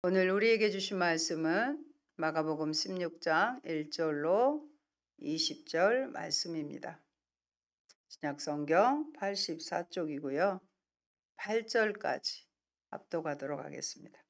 오늘 우리에게 주신 말씀은 마가복음 16장 1절로 20절 말씀입니다. 신약성경 84쪽이고요. 8절까지 합독하도록 하겠습니다.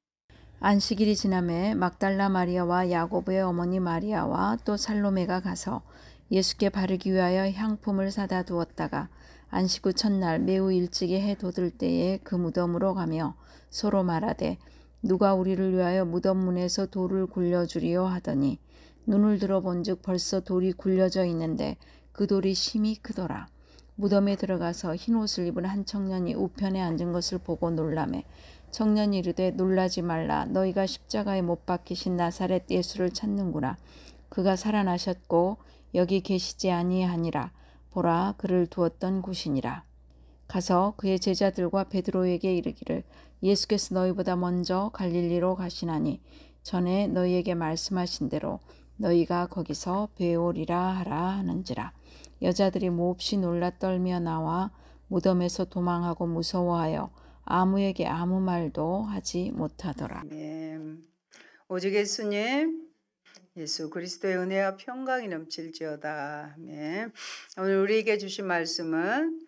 안식일이 지남에 막달라 마리아와 야고보의 어머니 마리아와 또 살로메가 가서 예수께 바르기 위하여 향품을 사다 두었다가 안식 후 첫날 매우 일찍이 해 돋을 때에 그 무덤으로 가며 서로 말하되 누가 우리를 위하여 무덤 문에서 돌을 굴려주리요 하더니 눈을 들어본즉 벌써 돌이 굴려져 있는데 그 돌이 심히 크더라. 무덤에 들어가서 흰 옷을 입은 한 청년이 우편에 앉은 것을 보고 놀라매 청년이 이르되 놀라지 말라. 너희가 십자가에 못 박히신 나사렛 예수를 찾는구나. 그가 살아나셨고 여기 계시지 아니하니라. 보라, 그를 두었던 곳이니라. 가서 그의 제자들과 베드로에게 이르기를 예수께서 너희보다 먼저 갈릴리로 가시나니 전에 너희에게 말씀하신 대로 너희가 거기서 배우리라 하라 하는지라. 여자들이 몹시 놀라 떨며 나와 무덤에서 도망하고 무서워하여 아무에게 아무 말도 하지 못하더라. 아멘. 오직 예수님, 예수 그리스도의 은혜와 평강이 넘칠지어다. 아멘. 오늘 우리에게 주신 말씀은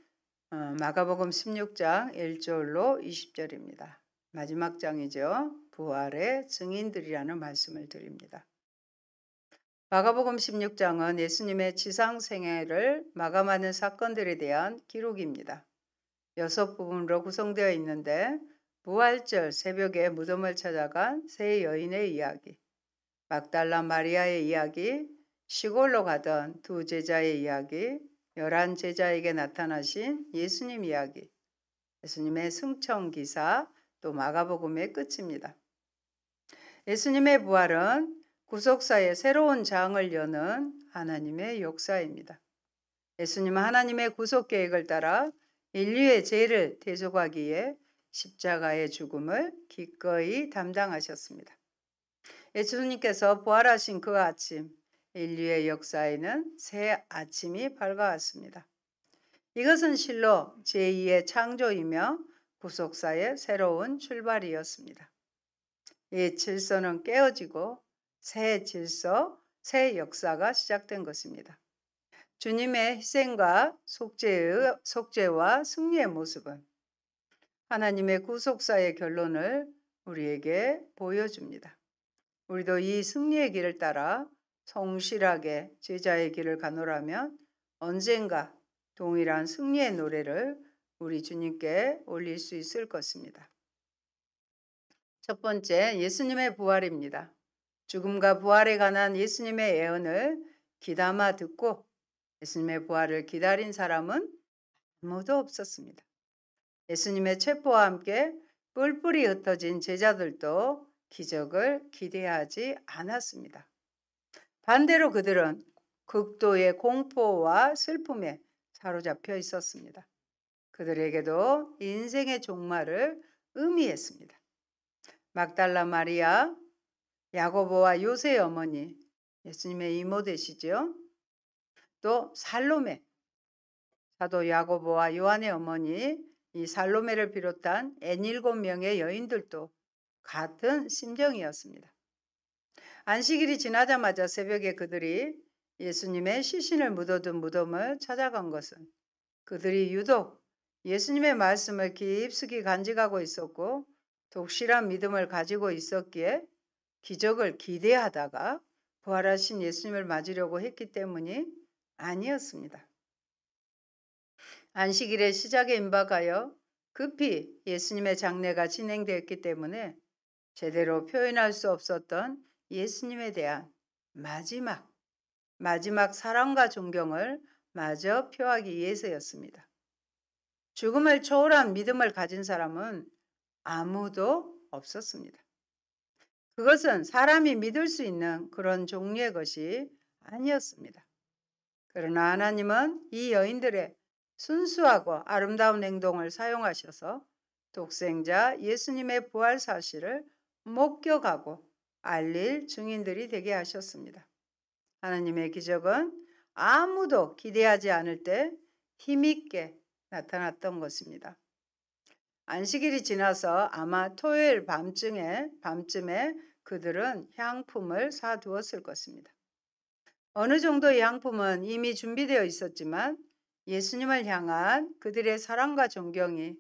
마가복음 16장 1절로 20절입니다. 마지막 장이죠. 부활의 증인들이라는 말씀을 드립니다. 마가복음 16장은 예수님의 지상 생애를 마감하는 사건들에 대한 기록입니다. 6부분으로 구성되어 있는데 부활절 새벽에 무덤을 찾아간 세 여인의 이야기, 막달라 마리아의 이야기, 시골로 가던 두 제자의 이야기, 11 제자에게 나타나신 예수님 이야기, 예수님의 승천 기사, 또 마가복음의 끝입니다. 예수님의 부활은 구속사의 새로운 장을 여는 하나님의 역사입니다. 예수님은 하나님의 구속 계획을 따라 인류의 죄를 대속하기 위해 십자가의 죽음을 기꺼이 담당하셨습니다. 예수님께서 부활하신 그 아침, 인류의 역사에는 새 아침이 밝아왔습니다. 이것은 실로 제2의 창조이며 구속사의 새로운 출발이었습니다. 이 질서는 깨어지고 새 질서, 새 역사가 시작된 것입니다. 주님의 희생과 속죄와 승리의 모습은 하나님의 구속사의 결론을 우리에게 보여줍니다. 우리도 이 승리의 길을 따라 성실하게 제자의 길을 가노라면 언젠가 동일한 승리의 노래를 우리 주님께 올릴 수 있을 것입니다. 첫 번째, 예수님의 부활입니다. 죽음과 부활에 관한 예수님의 예언을 귀담아 듣고 예수님의 부활을 기다린 사람은 아무도 없었습니다. 예수님의 체포와 함께 뿔뿔이 흩어진 제자들도 기적을 기대하지 않았습니다. 반대로 그들은 극도의 공포와 슬픔에 사로잡혀 있었습니다. 그들에게도 인생의 종말을 의미했습니다. 막달라 마리아, 야고보와 요새의 어머니, 예수님의 이모 되시죠. 또 살로메, 사도 야고보와 요한의 어머니 이 살로메를 비롯한 N7명의 여인들도 같은 심정이었습니다. 안식일이 지나자마자 새벽에 그들이 예수님의 시신을 묻어둔 무덤을 찾아간 것은 그들이 유독 예수님의 말씀을 깊숙이 간직하고 있었고 독실한 믿음을 가지고 있었기에 기적을 기대하다가 부활하신 예수님을 맞으려고 했기 때문이 아니었습니다. 안식일의 시작에 임박하여 급히 예수님의 장례가 진행되었기 때문에 제대로 표현할 수 없었던 예수님에 대한 마지막 사랑과 존경을 마저 표하기 위해서였습니다. 죽음을 초월한 믿음을 가진 사람은 아무도 없었습니다. 그것은 사람이 믿을 수 있는 그런 종류의 것이 아니었습니다. 그러나 하나님은 이 여인들의 순수하고 아름다운 행동을 사용하셔서 독생자 예수님의 부활 사실을 목격하고 알릴 증인들이 되게 하셨습니다. 하나님의 기적은 아무도 기대하지 않을 때 힘있게 나타났던 것입니다. 안식일이 지나서 아마 토요일 밤쯤에 그들은 향품을 사두었을 것입니다. 어느 정도의 향품은 이미 준비되어 있었지만 예수님을 향한 그들의 사랑과 존경이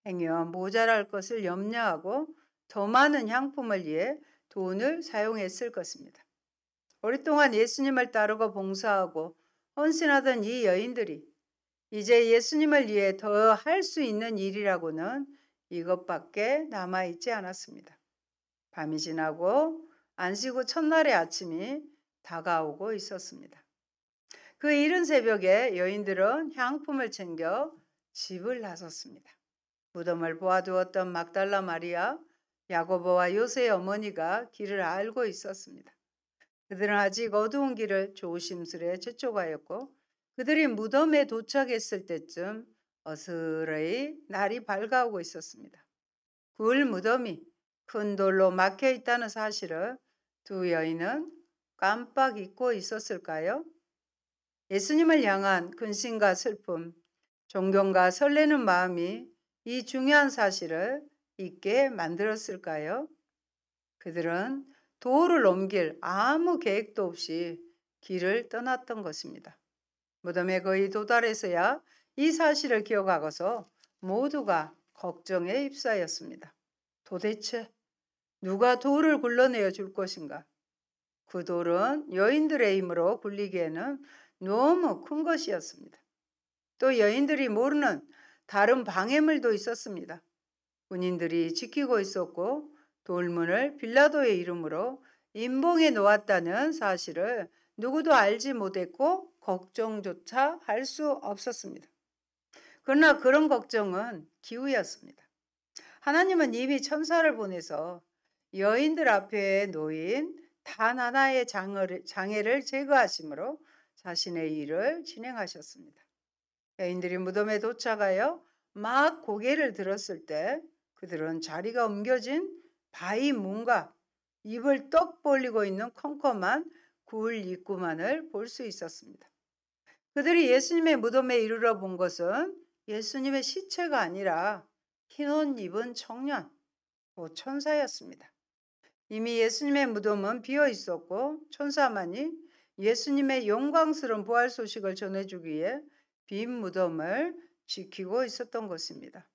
행여와 모자랄 것을 염려하고 더 많은 향품을 위해 돈을 사용했을 것입니다. 오랫동안 예수님을 따르고 봉사하고 헌신하던 이 여인들이 이제 예수님을 위해 더 할 수 있는 일이라고는 이것밖에 남아있지 않았습니다. 밤이 지나고 안식 후 첫날의 아침이 다가오고 있었습니다. 그 이른 새벽에 여인들은 향품을 챙겨 집을 나섰습니다. 무덤을 보아두었던 막달라 마리아, 야고보와 요새의 어머니가 길을 알고 있었습니다. 그들은 아직 어두운 길을 조심스레 재촉하였고 그들이 무덤에 도착했을 때쯤 어스러이 날이 밝아오고 있었습니다. 굴 무덤이 큰 돌로 막혀 있다는 사실을 두 여인은 깜빡 잊고 있었을까요? 예수님을 향한 근심과 슬픔, 존경과 설레는 마음이 이 중요한 사실을 잊게 만들었을까요? 그들은 돌을 옮길 아무 계획도 없이 길을 떠났던 것입니다. 무덤에 거의 도달해서야 이 사실을 기억하고서 모두가 걱정에 휩싸였습니다. 도대체 누가 돌을 굴러내어 줄 것인가? 그 돌은 여인들의 힘으로 굴리기에는 너무 큰 것이었습니다. 또 여인들이 모르는 다른 방해물도 있었습니다. 군인들이 지키고 있었고 돌문을 빌라도의 이름으로 임봉해 놓았다는 사실을 누구도 알지 못했고 걱정조차 할 수 없었습니다. 그러나 그런 걱정은 기우였습니다. 하나님은 이미 천사를 보내서 여인들 앞에 놓인 단 하나의 장애를 제거하심으로 자신의 일을 진행하셨습니다. 여인들이 무덤에 도착하여 막 고개를 들었을 때 그들은 자리가 옮겨진 바위 문과 입을 떡 벌리고 있는 컴컴한 굴 입구만을 볼 수 있었습니다. 그들이 예수님의 무덤에 이르러 본 것은 예수님의 시체가 아니라 흰옷 입은 청년, 곧 천사였습니다. 이미 예수님의 무덤은 비어 있었고 천사만이 예수님의 영광스러운 부활 소식을 전해주기 위해 빈 무덤을 지키고 있었던 것입니다.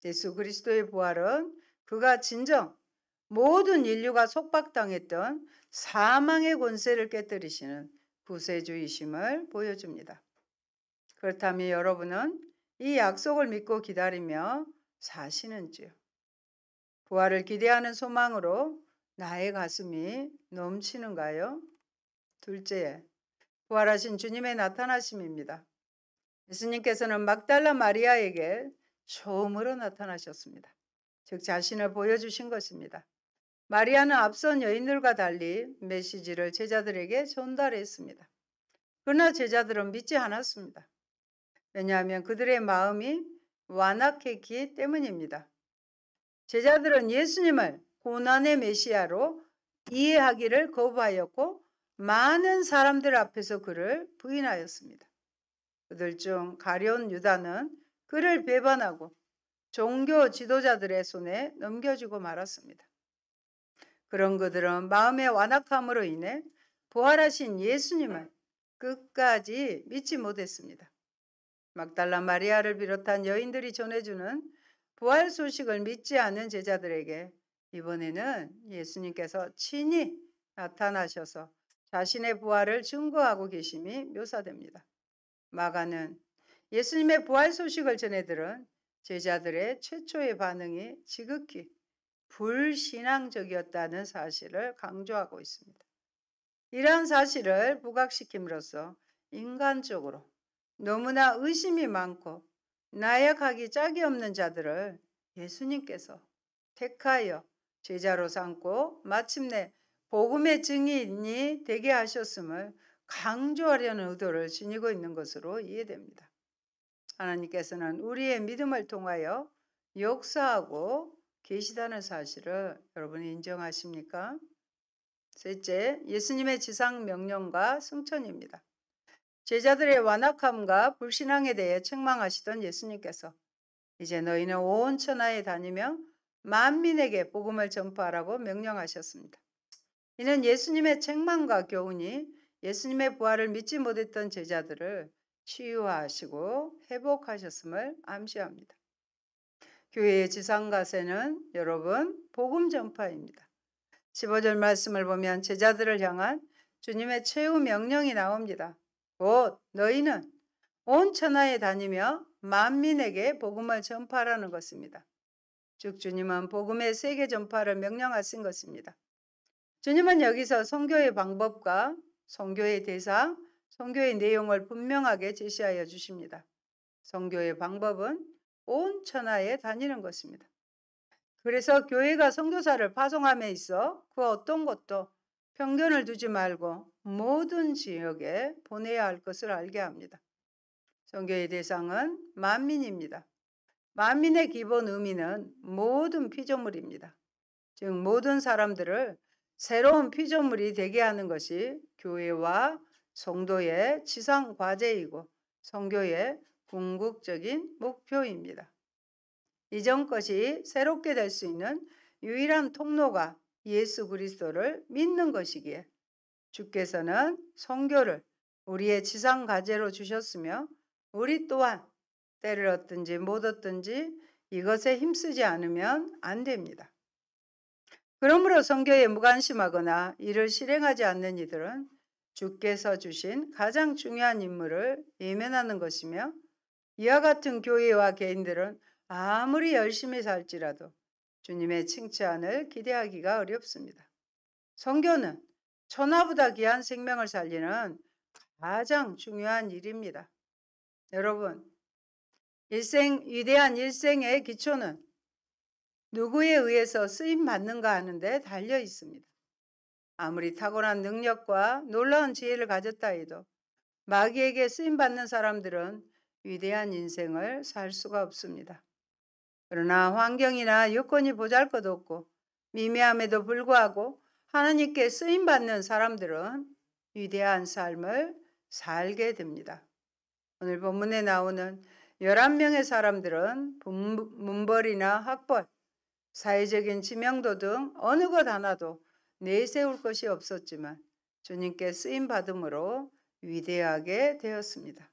예수 그리스도의 부활은 그가 진정 모든 인류가 속박당했던 사망의 권세를 깨뜨리시는 구세주이심을 보여줍니다. 그렇다면 여러분은 이 약속을 믿고 기다리며 사시는지요? 부활을 기대하는 소망으로 나의 가슴이 넘치는가요? 둘째, 부활하신 주님의 나타나심입니다. 예수님께서는 막달라 마리아에게 처음으로 나타나셨습니다. 즉 자신을 보여주신 것입니다. 마리아는 앞선 여인들과 달리 메시지를 제자들에게 전달했습니다. 그러나 제자들은 믿지 않았습니다. 왜냐하면 그들의 마음이 완악했기 때문입니다. 제자들은 예수님을 고난의 메시아로 이해하기를 거부하였고 많은 사람들 앞에서 그를 부인하였습니다. 그들 중 가룟 유다는 그를 배반하고 종교 지도자들의 손에 넘겨주고 말았습니다. 그런 그들은 마음의 완악함으로 인해 부활하신 예수님을 끝까지 믿지 못했습니다. 막달라 마리아를 비롯한 여인들이 전해주는 부활 소식을 믿지 않는 제자들에게 이번에는 예수님께서 친히 나타나셔서 자신의 부활을 증거하고 계심이 묘사됩니다. 마가는 예수님의 부활 소식을 전해들은 제자들의 최초의 반응이 지극히 불신앙적이었다는 사실을 강조하고 있습니다. 이러한 사실을 부각시킴으로써 인간적으로 너무나 의심이 많고 나약하기 짝이 없는 자들을 예수님께서 택하여 제자로 삼고 마침내 복음의 증인이 되게 하셨음을 강조하려는 의도를 지니고 있는 것으로 이해됩니다. 하나님께서는 우리의 믿음을 통하여 역사하고 계시다는 사실을 여러분이 인정하십니까? 셋째, 예수님의 지상 명령과 승천입니다. 제자들의 완악함과 불신앙에 대해 책망하시던 예수님께서 이제 너희는 온 천하에 다니며 만민에게 복음을 전파하라고 명령하셨습니다. 이는 예수님의 책망과 교훈이 예수님의 부활을 믿지 못했던 제자들을 치유하시고 회복하셨음을 암시합니다. 교회의 지상과세는 여러분 복음 전파입니다. 15절 말씀을 보면 제자들을 향한 주님의 최후 명령이 나옵니다. 곧 너희는 온 천하에 다니며 만민에게 복음을 전파하라는 것입니다. 즉 주님은 복음의 세계 전파를 명령하신 것입니다. 주님은 여기서 선교의 방법과 선교의 대상, 선교의 내용을 분명하게 제시하여 주십니다. 선교의 방법은 온 천하에 다니는 것입니다. 그래서 교회가 선교사를 파송함에 있어 그 어떤 것도 편견을 두지 말고 모든 지역에 보내야 할 것을 알게 합니다. 선교의 대상은 만민입니다. 만민의 기본 의미는 모든 피조물입니다. 즉 모든 사람들을 새로운 피조물이 되게 하는 것이 교회와 성도의 지상 과제이고 선교의 궁극적인 목표입니다. 이전 것이 새롭게 될 수 있는 유일한 통로가 예수 그리스도를 믿는 것이기에 주께서는 선교를 우리의 지상 과제로 주셨으며 우리 또한 때를 얻든지 못 얻든지 이것에 힘쓰지 않으면 안 됩니다. 그러므로 선교에 무관심하거나 이를 실행하지 않는 이들은 주께서 주신 가장 중요한 임무를 외면하는 것이며 이와 같은 교회와 개인들은 아무리 열심히 살지라도 주님의 칭찬을 기대하기가 어렵습니다. 선교는 천하보다 귀한 생명을 살리는 가장 중요한 일입니다. 여러분, 위대한 일생의 기초는 누구에 의해서 쓰임받는가 하는데 달려 있습니다. 아무리 탁월한 능력과 놀라운 지혜를 가졌다 해도 마귀에게 쓰임받는 사람들은 위대한 인생을 살 수가 없습니다. 그러나 환경이나 여건이 보잘것없고 미미함에도 불구하고 하나님께 쓰임받는 사람들은 위대한 삶을 살게 됩니다. 오늘 본문에 나오는 11명의 사람들은 문벌이나 학벌, 사회적인 지명도 등 어느 것 하나도 내세울 것이 없었지만 주님께 쓰임받음으로 위대하게 되었습니다.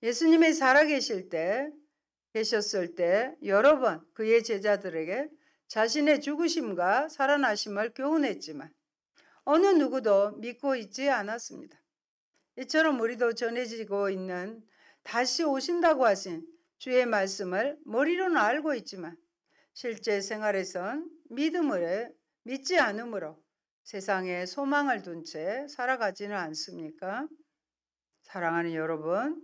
예수님이 계셨을 때 여러 번 그의 제자들에게 자신의 죽으심과 살아나심을 교훈했지만 어느 누구도 믿고 있지 않았습니다. 이처럼 우리도 전해지고 있는 다시 오신다고 하신 주의 말씀을 머리로는 알고 있지만 실제 생활에선 믿지 않으므로 세상에 소망을 둔 채 살아가지는 않습니까? 사랑하는 여러분,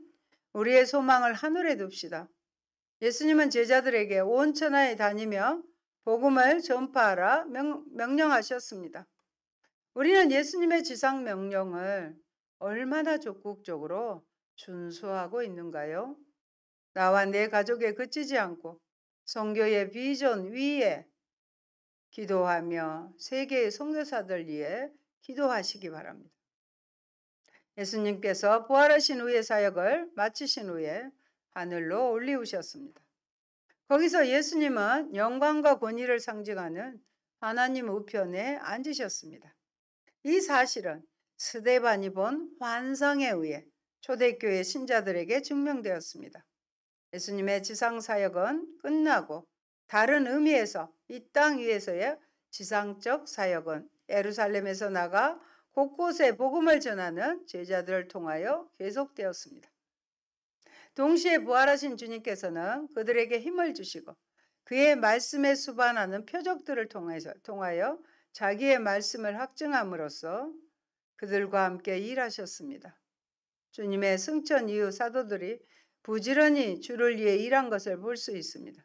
우리의 소망을 하늘에 둡시다. 예수님은 제자들에게 온 천하에 다니며 복음을 전파하라 명령하셨습니다. 우리는 예수님의 지상 명령을 얼마나 적극적으로 준수하고 있는가요? 나와 내 가족에 그치지 않고 선교의 비전 위에 기도하며 세계의 선교사들 위해 기도하시기 바랍니다. 예수님께서 부활하신 후의 사역을 마치신 후에 하늘로 올리우셨습니다. 거기서 예수님은 영광과 권위를 상징하는 하나님 우편에 앉으셨습니다. 이 사실은 스데반이 본 환상에 의해 초대교회 신자들에게 증명되었습니다. 예수님의 지상 사역은 끝나고 다른 의미에서 이 땅 위에서의 지상적 사역은 예루살렘에서 나가 곳곳에 복음을 전하는 제자들을 통하여 계속되었습니다. 동시에 부활하신 주님께서는 그들에게 힘을 주시고 그의 말씀에 수반하는 표적들을 통하여 자기의 말씀을 확증함으로써 그들과 함께 일하셨습니다. 주님의 승천 이후 사도들이 부지런히 주를 위해 일한 것을 볼 수 있습니다.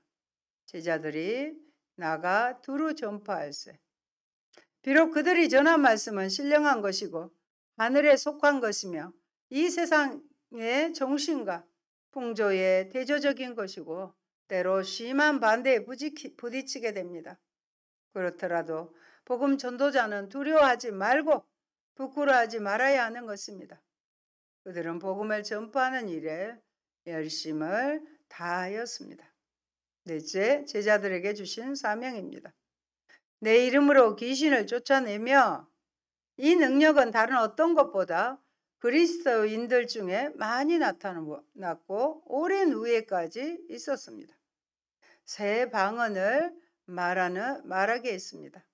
제자들이 나가 두루 전파할세. 비록 그들이 전한 말씀은 신령한 것이고 하늘에 속한 것이며 이 세상의 정신과 풍조에 대조적인 것이고 때로 심한 반대에 부딪히게 됩니다. 그렇더라도 복음 전도자는 두려워하지 말고 부끄러워하지 말아야 하는 것입니다. 그들은 복음을 전파하는 일에 열심을 다하였습니다. 넷째, 제자들에게 주신 사명입니다. 내 이름으로 귀신을 쫓아내며 이 능력은 다른 어떤 것보다 그리스도인들 중에 많이 나타났고 오랜 후에까지 있었습니다. 새 방언을 말하게 했습니다.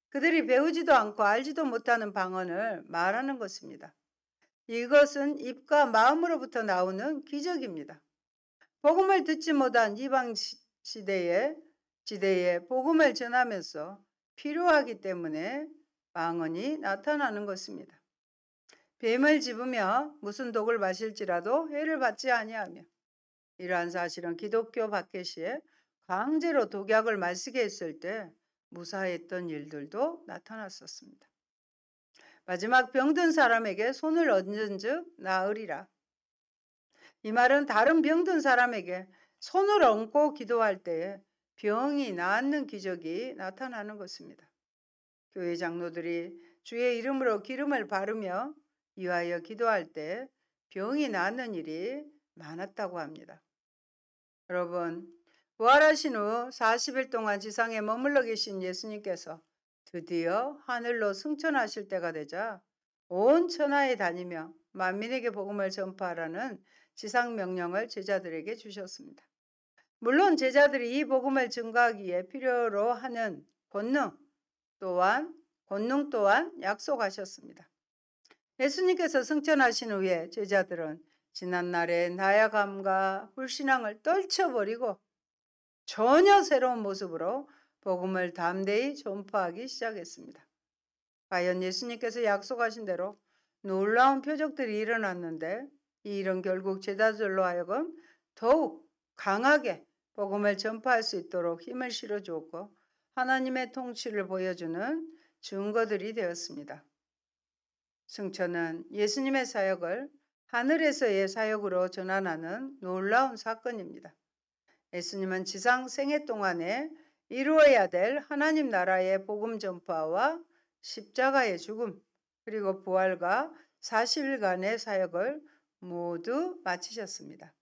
그들이 배우지도 않고 알지도 못하는 방언을 말하는 것입니다. 이것은 입과 마음으로부터 나오는 기적입니다. 복음을 듣지 못한 이방 지대에 복음을 전하면서 필요하기 때문에 방언이 나타나는 것입니다. 뱀을 집으며 무슨 독을 마실지라도 해를 받지 아니하며, 이러한 사실은 기독교 박해시에 강제로 독약을 마시게 했을 때 무사했던 일들도 나타났었습니다. 마지막 병든 사람에게 손을 얹은즉 나으리라. 이 말은 다른 병든 사람에게 손을 얹고 기도할 때에 병이 낫는 기적이 나타나는 것입니다. 교회 장로들이 주의 이름으로 기름을 바르며 이하여 기도할 때 병이 낫는 일이 많았다고 합니다. 여러분, 부활하신 후 40일 동안 지상에 머물러 계신 예수님께서 드디어 하늘로 승천하실 때가 되자 온 천하에 다니며 만민에게 복음을 전파하라는 지상 명령을 제자들에게 주셨습니다. 물론 제자들이 이 복음을 증거하기에 필요로 하는 권능 또한 약속하셨습니다. 예수님께서 승천하신 후에 제자들은 지난날의 나약함과 불신앙을 떨쳐버리고 전혀 새로운 모습으로 복음을 담대히 전파하기 시작했습니다. 과연 예수님께서 약속하신 대로 놀라운 표적들이 일어났는데 이 일은 결국 제자들로 하여금 더욱 강하게 복음을 전파할 수 있도록 힘을 실어주었고 하나님의 통치를 보여주는 증거들이 되었습니다. 승천은 예수님의 사역을 하늘에서의 사역으로 전환하는 놀라운 사건입니다. 예수님은 지상 생애 동안에 이루어야 될 하나님 나라의 복음 전파와 십자가의 죽음 그리고 부활과 40일간의 사역을 모두 마치셨습니다.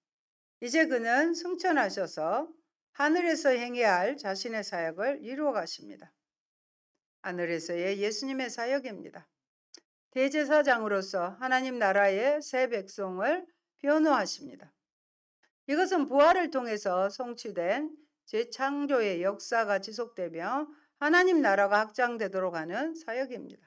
이제 그는 승천하셔서 하늘에서 행해야 할 자신의 사역을 이루어 가십니다. 하늘에서의 예수님의 사역입니다. 대제사장으로서 하나님 나라의 새 백성을 변호하십니다. 이것은 부활을 통해서 성취된 재창조의 역사가 지속되며 하나님 나라가 확장되도록 하는 사역입니다.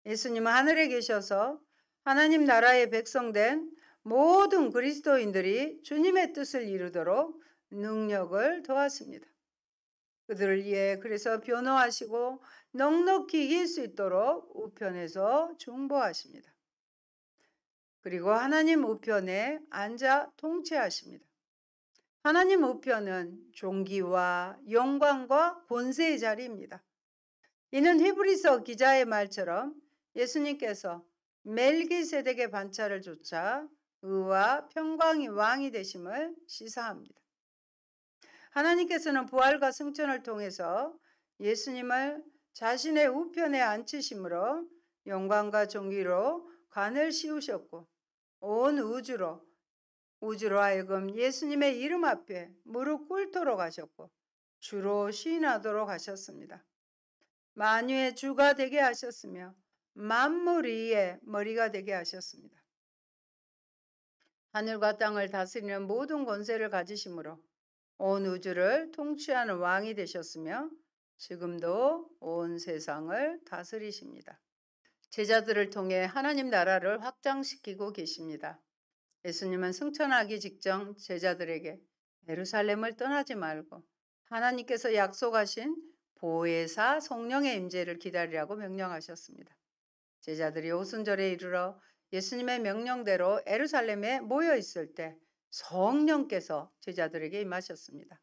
예수님은 하늘에 계셔서 하나님 나라의 백성된 모든 그리스도인들이 주님의 뜻을 이루도록 능력을 더하십니다. 그들을 위해 그래서 변호하시고 넉넉히 이길 수 있도록 우편에서 중보하십니다. 그리고 하나님 우편에 앉아 통치하십니다. 하나님 우편은 존귀와 영광과 권세의 자리입니다. 이는 히브리서 기자의 말처럼 예수님께서 멜기세덱의 반차를 쫓아 의와 평강의 왕이 되심을 시사합니다. 하나님께서는 부활과 승천을 통해서 예수님을 자신의 우편에 앉히심으로 영광과 존귀로 관을 씌우셨고 온 우주로 하여금 예수님의 이름 앞에 무릎 꿇도록 하셨고 주로 시인하도록 하셨습니다. 만유의 주가 되게 하셨으며 만물 위의 머리가 되게 하셨습니다. 하늘과 땅을 다스리는 모든 권세를 가지심으로 온 우주를 통치하는 왕이 되셨으며 지금도 온 세상을 다스리십니다. 제자들을 통해 하나님 나라를 확장시키고 계십니다. 예수님은 승천하기 직전 제자들에게 예루살렘을 떠나지 말고 하나님께서 약속하신 보혜사 성령의 임재를 기다리라고 명령하셨습니다. 제자들이 오순절에 이르러 예수님의 명령대로 예루살렘에 모여 있을 때 성령께서 제자들에게 임하셨습니다.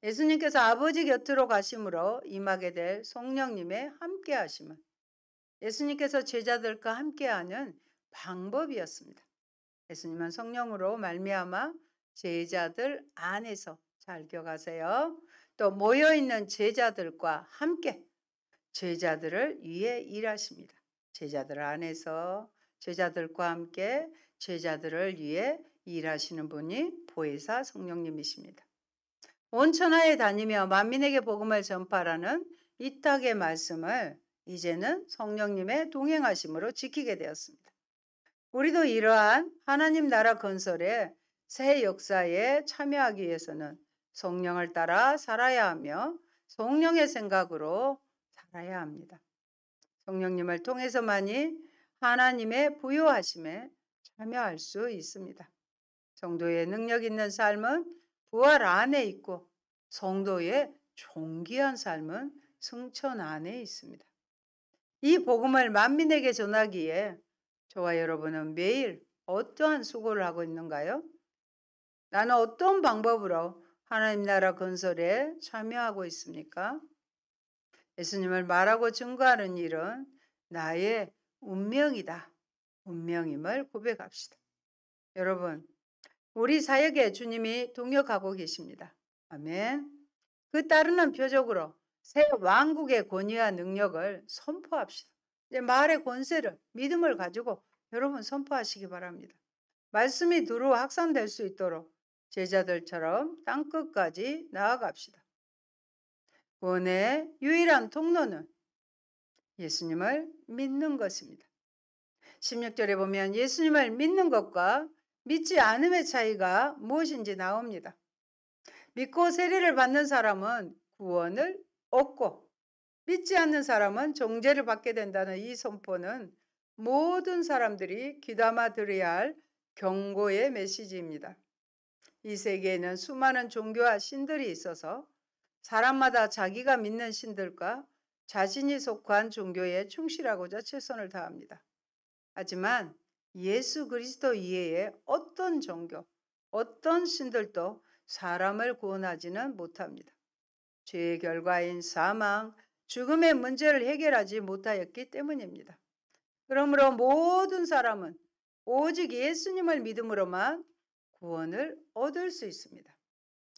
예수님께서 아버지 곁으로 가심으로 임하게 될 성령님의 함께하심은 예수님께서 제자들과 함께하는 방법이었습니다. 예수님은 성령으로 말미암아 제자들 안에서 잘 기억하세요. 또 모여있는 제자들과 함께 제자들을 위해 일하십니다. 제자들 안에서 제자들과 함께 제자들을 위해 일하시는 분이 보혜사 성령님이십니다. 온 천하에 다니며 만민에게 복음을 전파라는 이 딱의 말씀을 이제는 성령님의 동행하심으로 지키게 되었습니다. 우리도 이러한 하나님 나라 건설의 새 역사에 참여하기 위해서는 성령을 따라 살아야 하며 성령의 생각으로 살아야 합니다. 성령님을 통해서만이 하나님의 부요하심에 참여할 수 있습니다. 성도의 능력 있는 삶은 부활 안에 있고 성도의 존귀한 삶은 승천 안에 있습니다. 이 복음을 만민에게 전하기에 저와 여러분은 매일 어떠한 수고를 하고 있는가요? 나는 어떤 방법으로 하나님 나라 건설에 참여하고 있습니까? 예수님을 말하고 증거하는 일은 나의 운명이다. 운명임을 고백합시다. 여러분, 우리 사역에 주님이 동역하고 계십니다. 아멘. 그 따르는 표적으로 새 왕국의 권위와 능력을 선포합시다. 이제 말의 권세를, 믿음을 가지고 여러분 선포하시기 바랍니다. 말씀이 두루 확산될 수 있도록 제자들처럼 땅끝까지 나아갑시다. 구원의 유일한 통로는 예수님을 믿는 것입니다. 16절에 보면 예수님을 믿는 것과 믿지 않음의 차이가 무엇인지 나옵니다. 믿고 세례를 받는 사람은 구원을 얻고 믿지 않는 사람은 정죄를 받게 된다는 이 선포는 모든 사람들이 귀담아 들어야 할 경고의 메시지입니다. 이 세계에는 수많은 종교와 신들이 있어서 사람마다 자기가 믿는 신들과 자신이 속한 종교에 충실하고자 최선을 다합니다. 하지만 예수 그리스도 이외에 어떤 종교, 어떤 신들도 사람을 구원하지는 못합니다. 죄의 결과인 사망, 죽음의 문제를 해결하지 못하였기 때문입니다. 그러므로 모든 사람은 오직 예수님을 믿음으로만 구원을 얻을 수 있습니다.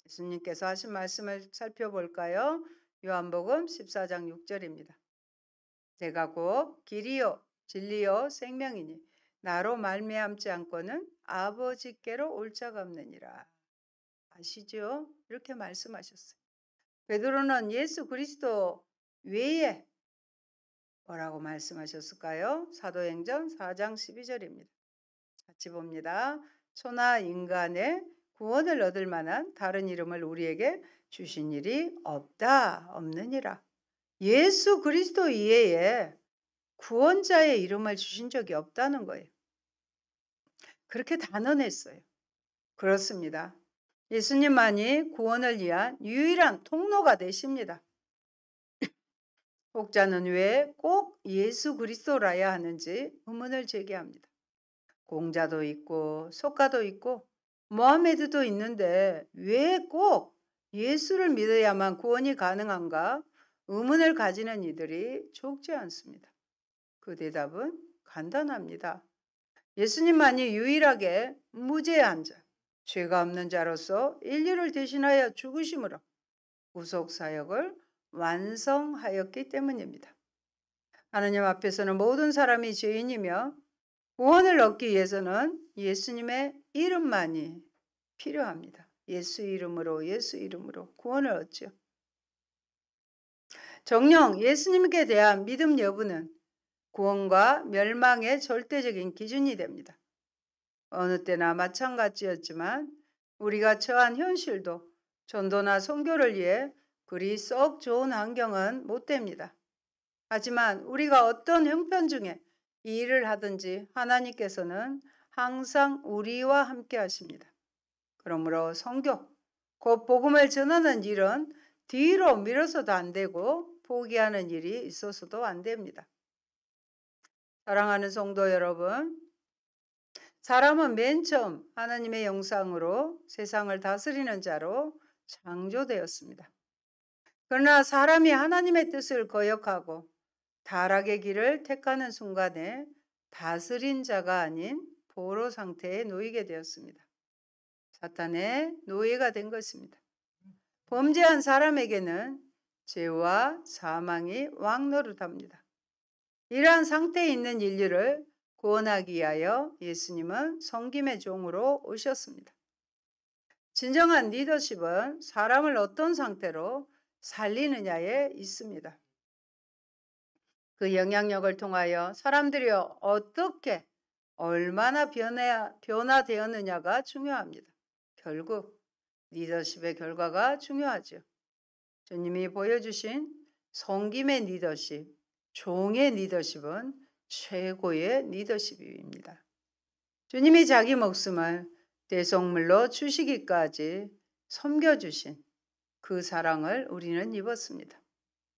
예수님께서 하신 말씀을 살펴볼까요? 요한복음 14장 6절입니다. 제가 곧 길이요 진리요 생명이니 나로 말미암지 않고는 아버지께로 올 자가 없느니라. 아시죠? 이렇게 말씀하셨어요. 베드로는 예수 그리스도 외에 뭐라고 말씀하셨을까요? 사도행전 4장 12절입니다. 같이 봅니다. 소나 인간의 구원을 얻을 만한 다른 이름을 우리에게 주신 일이 없느니라. 예수 그리스도 이외에 구원자의 이름을 주신 적이 없다는 거예요. 그렇게 단언했어요. 그렇습니다. 예수님만이 구원을 위한 유일한 통로가 되십니다. 혹자는 왜 꼭 예수 그리스도라야 하는지 의문을 제기합니다. 공자도 있고 석가도 있고 모하메드도 있는데 왜 꼭 예수를 믿어야만 구원이 가능한가 의문을 가지는 이들이 적지 않습니다. 그 대답은 간단합니다. 예수님만이 유일하게 무죄한 자, 죄가 없는 자로서 인류를 대신하여 죽으심으로 구속 사역을 완성하였기 때문입니다. 하나님 앞에서는 모든 사람이 죄인이며 구원을 얻기 위해서는 예수님의 이름만이 필요합니다. 예수 이름으로 구원을 얻죠. 정녕 예수님께 대한 믿음 여부는 구원과 멸망의 절대적인 기준이 됩니다. 어느 때나 마찬가지였지만 우리가 처한 현실도 전도나 선교를 위해 그리 썩 좋은 환경은 못 됩니다. 하지만 우리가 어떤 형편 중에 이 일을 하든지 하나님께서는 항상 우리와 함께 하십니다. 그러므로 선교, 곧 복음을 전하는 일은 뒤로 미뤄서도 안 되고 포기하는 일이 있어서도 안 됩니다. 사랑하는 성도 여러분, 사람은 맨 처음 하나님의 형상으로 세상을 다스리는 자로 창조되었습니다. 그러나 사람이 하나님의 뜻을 거역하고 타락의 길을 택하는 순간에 다스린 자가 아닌 포로 상태에 놓이게 되었습니다. 사탄의 노예가 된 것입니다. 범죄한 사람에게는 죄와 사망이 왕노릇합니다. 이러한 상태에 있는 인류를 구원하기 위하여 예수님은 성김의 종으로 오셨습니다. 진정한 리더십은 사람을 어떤 상태로 살리느냐에 있습니다. 그 영향력을 통하여 사람들이 어떻게 얼마나 변화되었느냐가 중요합니다. 결국 리더십의 결과가 중요하죠. 주님이 보여주신 섬김의 리더십, 종의 리더십은 최고의 리더십입니다. 주님이 자기 목숨을 대속물로 주시기까지 섬겨주신 그 사랑을 우리는 입었습니다.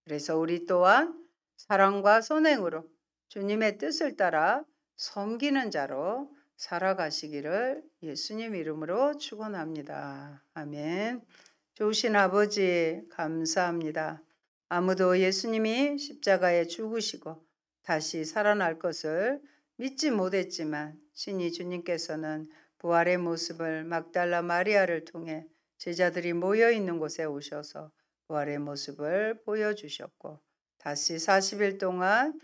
그래서 우리 또한 사랑과 선행으로 주님의 뜻을 따라 섬기는 자로 살아가시기를 예수님 이름으로 축원합니다. 아멘. 좋으신 아버지 감사합니다. 아무도 예수님이 십자가에 죽으시고 다시 살아날 것을 믿지 못했지만 신이 주님께서는 부활의 모습을 막달라 마리아를 통해 제자들이 모여 있는 곳에 오셔서 부활의 모습을 보여주셨고 다시 40일 동안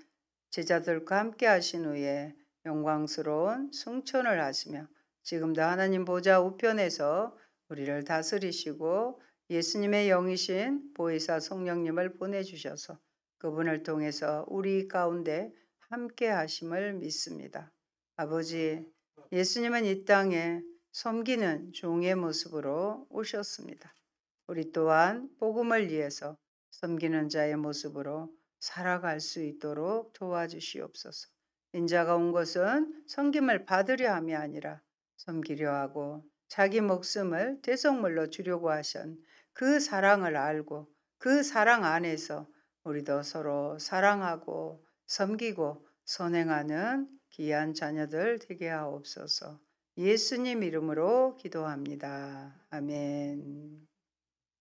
제자들과 함께 하신 후에 영광스러운 승천을 하시며 지금도 하나님 보좌 우편에서 우리를 다스리시고 예수님의 영이신 보혜사 성령님을 보내주셔서 그분을 통해서 우리 가운데 함께 하심을 믿습니다. 아버지, 예수님은 이 땅에 섬기는 종의 모습으로 오셨습니다. 우리 또한 복음을 위해서 섬기는 자의 모습으로 살아갈 수 있도록 도와주시옵소서. 인자가 온 것은 섬김을 받으려 함이 아니라 섬기려 하고 자기 목숨을 대속물로 주려고 하신 그 사랑을 알고 그 사랑 안에서 우리도 서로 사랑하고 섬기고 선행하는 귀한 자녀들 되게 하옵소서. 예수님 이름으로 기도합니다. 아멘.